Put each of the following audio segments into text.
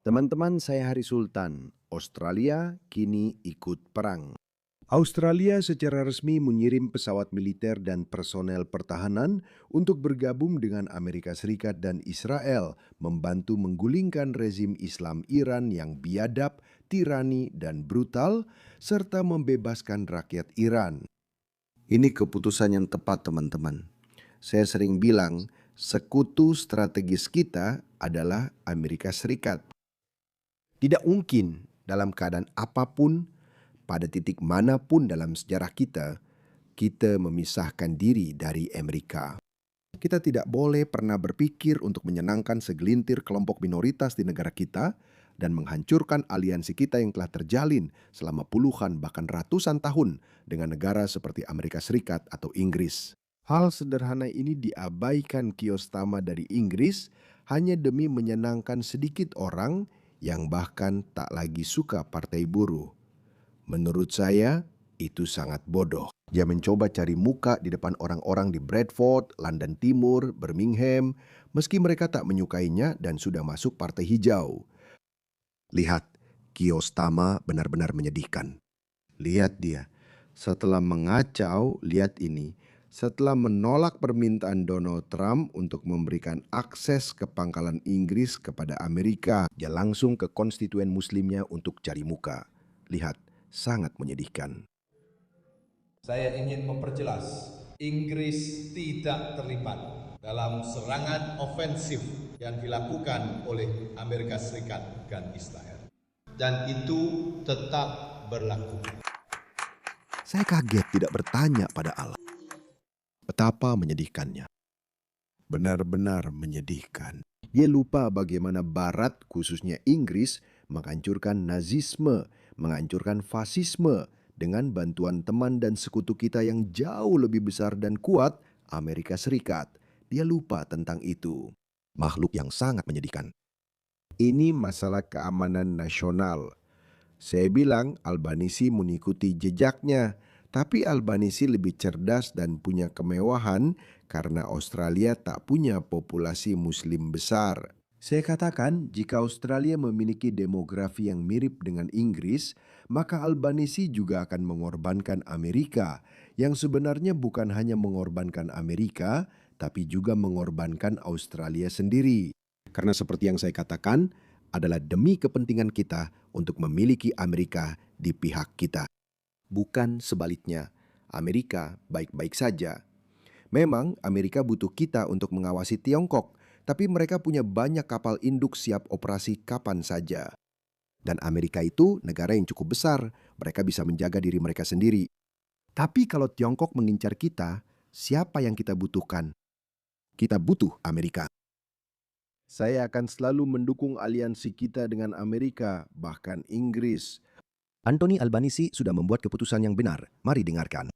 Teman-teman, saya Hari Sultan. Australia kini ikut perang. Australia secara resmi mengirim pesawat militer dan personel pertahanan untuk bergabung dengan Amerika Serikat dan Israel, membantu menggulingkan rezim Islam Iran yang biadab, tirani, dan brutal, serta membebaskan rakyat Iran. Ini keputusan yang tepat, teman-teman. Saya sering bilang, sekutu strategis kita adalah Amerika Serikat. Tidak mungkin dalam keadaan apapun, pada titik manapun dalam sejarah kita memisahkan diri dari Amerika. Kita tidak boleh pernah berpikir untuk menyenangkan segelintir kelompok minoritas di negara kita dan menghancurkan aliansi kita yang telah terjalin selama puluhan bahkan ratusan tahun dengan negara seperti Amerika Serikat atau Inggris. Hal sederhana ini diabaikan Kiosama dari Inggris hanya demi menyenangkan sedikit orang yang bahkan tak lagi suka Partai Buruh. Menurut saya, itu sangat bodoh. Dia mencoba cari muka di depan orang-orang di Bradford, London Timur, Birmingham, meski mereka tak menyukainya dan sudah masuk Partai Hijau. Lihat, Kiosama benar-benar menyedihkan. Lihat dia, setelah mengacau, lihat ini. Setelah menolak permintaan Donald Trump untuk memberikan akses ke pangkalan Inggris kepada Amerika, dia langsung ke konstituen muslimnya untuk cari muka. Lihat, sangat menyedihkan. Saya ingin memperjelas, Inggris tidak terlibat dalam serangan ofensif yang dilakukan oleh Amerika Serikat dan Israel. Dan itu tetap berlaku. Saya kaget tidak bertanya pada Allah. Betapa menyedihkannya. Benar-benar menyedihkan. Dia lupa bagaimana Barat, khususnya Inggris, menghancurkan nazisme, menghancurkan fasisme dengan bantuan teman dan sekutu kita yang jauh lebih besar dan kuat, Amerika Serikat. Dia lupa tentang itu. Makhluk yang sangat menyedihkan. Ini masalah keamanan nasional. Saya bilang Albanisi mengikuti jejaknya, tapi Albanisi lebih cerdas dan punya kemewahan karena Australia tak punya populasi muslim besar. Saya katakan, jika Australia memiliki demografi yang mirip dengan Inggris, maka Albanisi juga akan mengorbankan Amerika, yang sebenarnya bukan hanya mengorbankan Amerika, tapi juga mengorbankan Australia sendiri. Karena seperti yang saya katakan, adalah demi kepentingan kita untuk memiliki Amerika di pihak kita. Bukan sebaliknya, Amerika baik-baik saja. Memang Amerika butuh kita untuk mengawasi Tiongkok, tapi mereka punya banyak kapal induk siap operasi kapan saja. Dan Amerika itu negara yang cukup besar, mereka bisa menjaga diri mereka sendiri. Tapi kalau Tiongkok mengincar kita, siapa yang kita butuhkan? Kita butuh Amerika. Saya akan selalu mendukung aliansi kita dengan Amerika, bahkan Inggris. Anthony Albanisi sudah membuat keputusan yang benar. Mari dengarkan.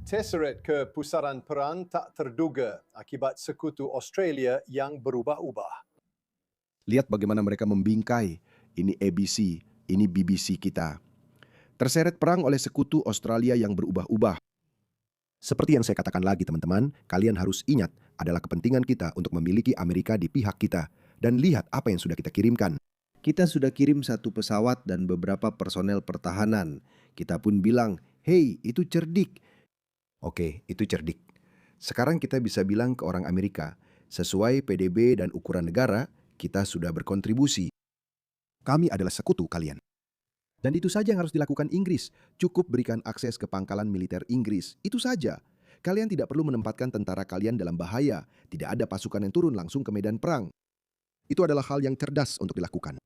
Terseret kepusaran perang tak terduga akibat sekutu Australia yang berubah-ubah. Lihat bagaimana mereka membingkai. Ini ABC, ini BBC kita. Terseret perang oleh sekutu Australia yang berubah-ubah. Seperti yang saya katakan lagi teman-teman, kalian harus ingat adalah kepentingan kita untuk memiliki Amerika di pihak kita. Dan lihat apa yang sudah kita kirimkan. Kita sudah kirim satu pesawat dan beberapa personel pertahanan. Kita pun bilang, hey, itu cerdik. Oke, itu cerdik. Sekarang kita bisa bilang ke orang Amerika, sesuai PDB dan ukuran negara, kita sudah berkontribusi. Kami adalah sekutu kalian. Dan itu saja yang harus dilakukan Inggris. Cukup berikan akses ke pangkalan militer Inggris. Itu saja. Kalian tidak perlu menempatkan tentara kalian dalam bahaya. Tidak ada pasukan yang turun langsung ke medan perang. Itu adalah hal yang cerdas untuk dilakukan.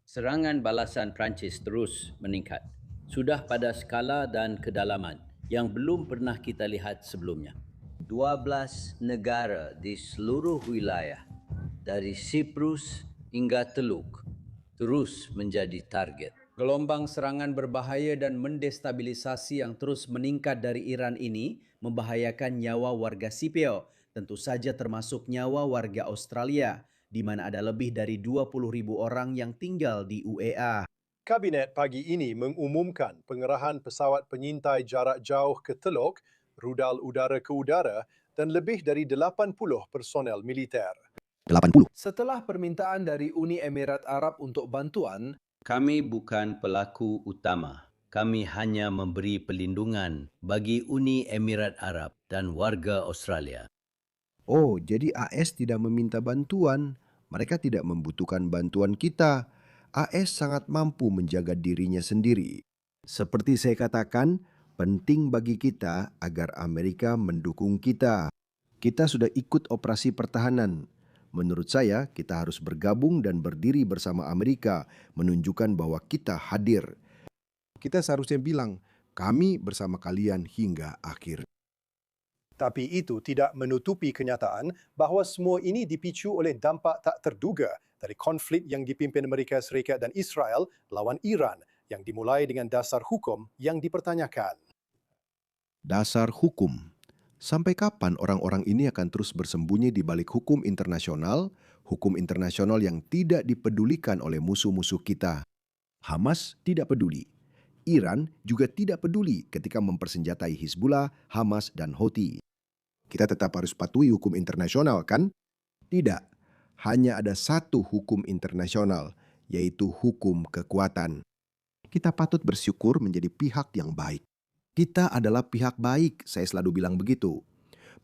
Serangan balasan Prancis terus meningkat. Sudah pada skala dan kedalaman yang belum pernah kita lihat sebelumnya. 12 negara di seluruh wilayah, dari Siprus hingga Teluk, terus menjadi target. Gelombang serangan berbahaya dan mendestabilisasi yang terus meningkat dari Iran ini membahayakan nyawa warga sipil, tentu saja termasuk nyawa warga Australia, di mana ada lebih dari 20.000 orang yang tinggal di UEA. Kabinet pagi ini mengumumkan pengerahan pesawat penyintai jarak jauh ke Teluk, rudal udara ke udara dan lebih dari 80 personel militer. 80. Setelah permintaan dari Uni Emirat Arab untuk bantuan, Kami bukan pelaku utama. Kami hanya memberi pelindungan bagi Uni Emirat Arab dan warga Australia. Oh, jadi AS tidak meminta bantuan. Mereka tidak membutuhkan bantuan kita. AS sangat mampu menjaga dirinya sendiri. Seperti saya katakan, penting bagi kita agar Amerika mendukung kita. Kita sudah ikut operasi pertahanan. Menurut saya, kita harus bergabung dan berdiri bersama Amerika, menunjukkan bahwa kita hadir. Kita seharusnya bilang, kami bersama kalian hingga akhir. tapi itu tidak menutupi kenyataan bahawa semua ini dipicu oleh dampak tak terduga dari konflik yang dipimpin Amerika Serikat dan Israel lawan Iran yang dimulai dengan dasar hukum yang dipertanyakan. Dasar hukum. Sampai kapan orang-orang ini akan terus bersembunyi di balik hukum internasional yang tidak dipedulikan oleh musuh-musuh kita? Hamas tidak peduli. Iran juga tidak peduli ketika mempersenjatai Hizbullah, Hamas, dan Houthi. Kita tetap harus patuhi hukum internasional, kan? Tidak. Hanya ada satu hukum internasional, yaitu hukum kekuatan. Kita patut bersyukur menjadi pihak yang baik. Kita adalah pihak baik, saya selalu bilang begitu.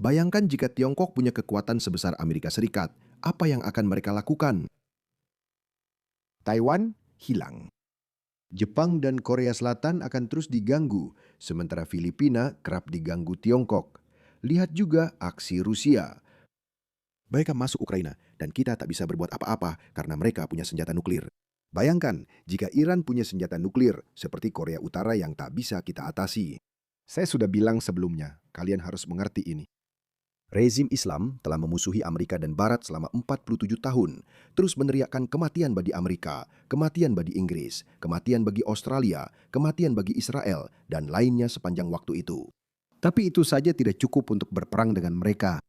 Bayangkan jika Tiongkok punya kekuatan sebesar Amerika Serikat, apa yang akan mereka lakukan? Taiwan hilang. Jepang dan Korea Selatan akan terus diganggu, sementara Filipina kerap diganggu Tiongkok. Lihat juga aksi Rusia. Mereka masuk Ukraina dan kita tak bisa berbuat apa-apa karena mereka punya senjata nuklir. Bayangkan jika Iran punya senjata nuklir seperti Korea Utara yang tak bisa kita atasi. Saya sudah bilang sebelumnya, kalian harus mengerti ini. Rezim Islam telah memusuhi Amerika dan Barat selama 47 tahun, terus meneriakkan kematian bagi Amerika, kematian bagi Inggris, kematian bagi Australia, kematian bagi Israel, dan lainnya sepanjang waktu itu. Tapi itu saja tidak cukup untuk berperang dengan mereka.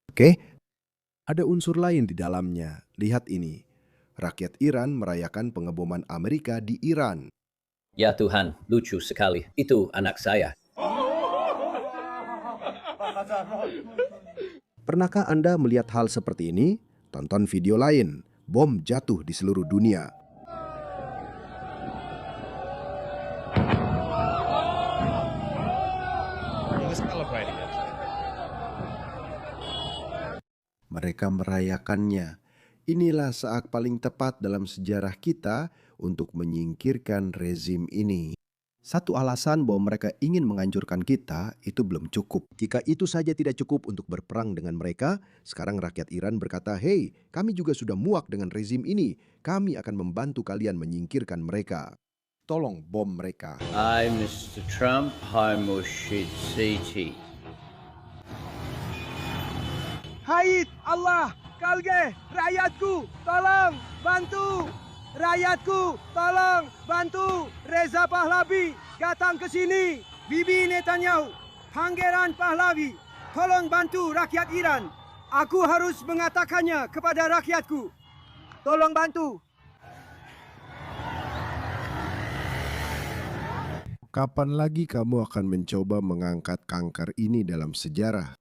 Oke? Ada unsur lain di dalamnya. Lihat ini. Rakyat Iran merayakan pengeboman Amerika di Iran. Ya Tuhan, lucu sekali. Itu anak saya. Pernahkah Anda melihat hal seperti ini? Tonton video lain. Bom jatuh di seluruh dunia. Mereka merayakannya. Inilah saat paling tepat dalam sejarah kita untuk menyingkirkan rezim ini. Satu alasan bahwa mereka ingin menghancurkan kita itu belum cukup. Jika itu saja tidak cukup untuk berperang dengan mereka, sekarang rakyat Iran berkata, "Hei, kami juga sudah muak dengan rezim ini. Kami akan membantu kalian menyingkirkan mereka. Tolong bom mereka." I, Mr. Trump, Harmushid Siti. Haid Allah, kalge, rakyatku, tolong bantu. Rakyatku, tolong bantu. Reza Pahlavi, datang ke sini. Bibi Netanyahu, Pangeran Pahlavi, tolong bantu rakyat Iran. Aku harus mengatakannya kepada rakyatku. Tolong bantu. Kapan lagi kamu akan mencoba mengangkat kanker ini dalam sejarah?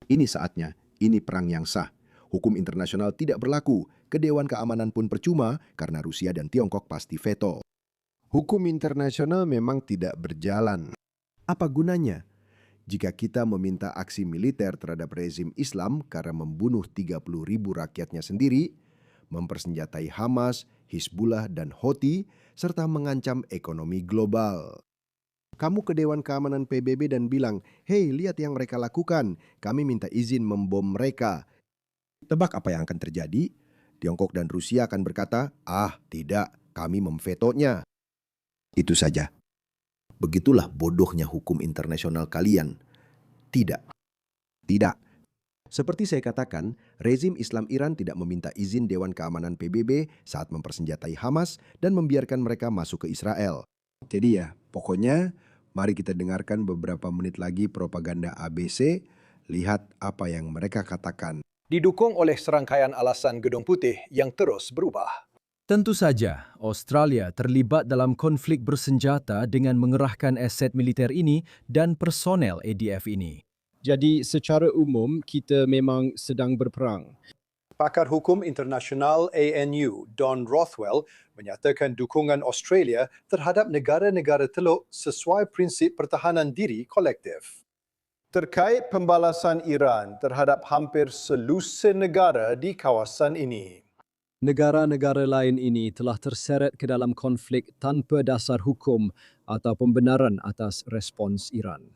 Ini saatnya, ini perang yang sah. Hukum internasional tidak berlaku, ke Dewan Keamanan pun percuma karena Rusia dan Tiongkok pasti veto. Hukum internasional memang tidak berjalan. Apa gunanya? Jika kita meminta aksi militer terhadap rezim Islam karena membunuh 30.000 rakyatnya sendiri, mempersenjatai Hamas, Hizbullah, dan Houthi, serta mengancam ekonomi global. Kamu ke Dewan Keamanan PBB dan bilang, "Hei, lihat yang mereka lakukan. Kami minta izin membom mereka." Tebak apa yang akan terjadi? Tiongkok dan Rusia akan berkata, "Ah, tidak, kami memvetonya." Itu saja. Begitulah bodohnya hukum internasional kalian. Tidak. Tidak. Seperti saya katakan, rezim Islam Iran tidak meminta izin Dewan Keamanan PBB saat mempersenjatai Hamas dan membiarkan mereka masuk ke Israel. Jadi ya, pokoknya mari kita dengarkan beberapa menit lagi propaganda ABC, lihat apa yang mereka katakan. Didukung oleh serangkaian alasan Gedung Putih yang terus berubah. Tentu saja, Australia terlibat dalam konflik bersenjata dengan mengerahkan aset militer ini dan personel ADF ini. Jadi secara umum kita memang sedang berperang. Pakar Hukum Internasional ANU, Don Rothwell, menyatakan dukungan Australia terhadap negara-negara Teluk sesuai prinsip pertahanan diri kolektif. Terkait pembalasan Iran terhadap hampir selusin negara di kawasan ini. Negara-negara lain ini telah terseret ke dalam konflik tanpa dasar hukum atau pembenaran atas respons Iran.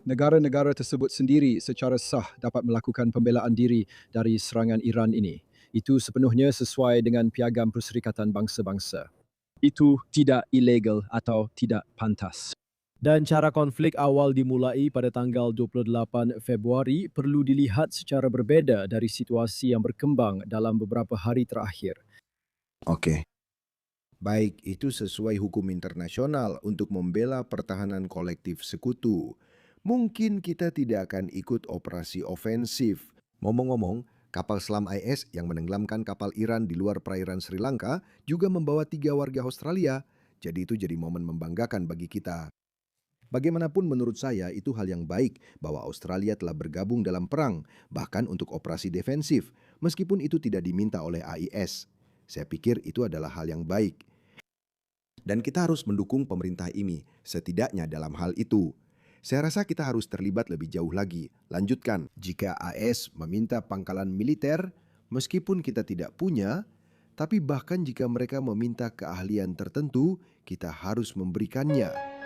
Negara-negara tersebut sendiri secara sah dapat melakukan pembelaan diri dari serangan Iran ini. Itu sepenuhnya sesuai dengan Piagam Perserikatan Bangsa-Bangsa. Itu tidak ilegal atau tidak pantas. Dan cara konflik awal dimulai pada tanggal 28 Februari perlu dilihat secara berbeza dari situasi yang berkembang dalam beberapa hari terakhir. Okey. Baik, itu sesuai hukum internasional untuk membela pertahanan kolektif sekutu. Mungkin kita tidak akan ikut operasi ofensif. Ngomong-ngomong, kapal selam IS yang menenggelamkan kapal Iran di luar perairan Sri Lanka juga membawa 3 warga Australia. Jadi itu jadi momen membanggakan bagi kita. Bagaimanapun menurut saya itu hal yang baik bahwa Australia telah bergabung dalam perang, bahkan untuk operasi defensif, meskipun itu tidak diminta oleh AIS. Saya pikir itu adalah hal yang baik. Dan kita harus mendukung pemerintah ini, setidaknya dalam hal itu. Saya rasa kita harus terlibat lebih jauh lagi. Lanjutkan, jika AS meminta pangkalan militer, meskipun kita tidak punya, tapi bahkan jika mereka meminta keahlian tertentu, kita harus memberikannya.